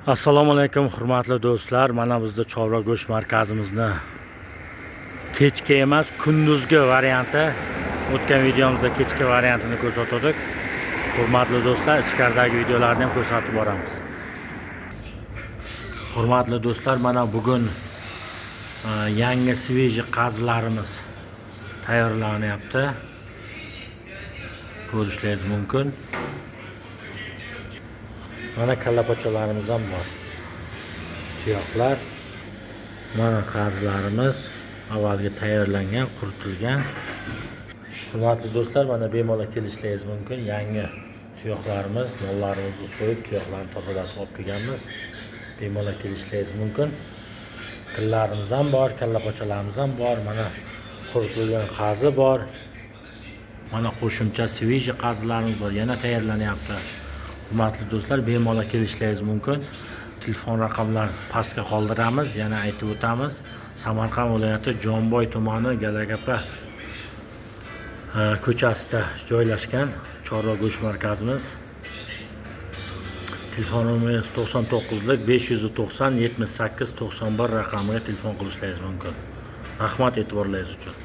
Assalomu alaykum hurmatli do'stlar. Mana bizda Chorva go'sht markazimizni kechki emas, kunduzgi varianti. O'tgan videomizda kechki variantini ko'rsatdik. Hurmatli do'stlar, ichkaridagi videolarni ham ko'rsatib boramiz. Hurmatli do'stlar, mana bugun yangi sveji qazilarimiz tayyorlanyapti. Ko'rishingiz mumkin. Mana kallapochalarimiz ham bor. Tuyoqlar. Mana qazilarimiz avvalgi tayyorlangan, quritilgan. Hurmatli do'stlar, mana bemalol kelishingiz mumkin. Yangi tuyoqlarimiz, mollarimizni so'yib, tuyoqlarni tozalatib olib kelganmiz. Bemalol kelishingiz mumkin. Tillarimiz ham bor, kallapochalarimiz ham bor. Mana quritilgan qazi bor. Mana qo'shimcha sveji qazilarimiz bor. Yana tayyorlanyapti. Hurmatli do'stlar, bemalol kelishingiz mumkin. Telefon raqamlarini pastga qoldiramiz. Yana aytib o'tamiz. Samarqand viloyati Jomboy tumani Galagapa ko'chasida joylashgan Chorva go'sht markazimiz. Telefon nomeri 99lik 590 78 91 raqamiga telefon qilishingiz mumkin. Rahmat e'tiborlaringiz uchun.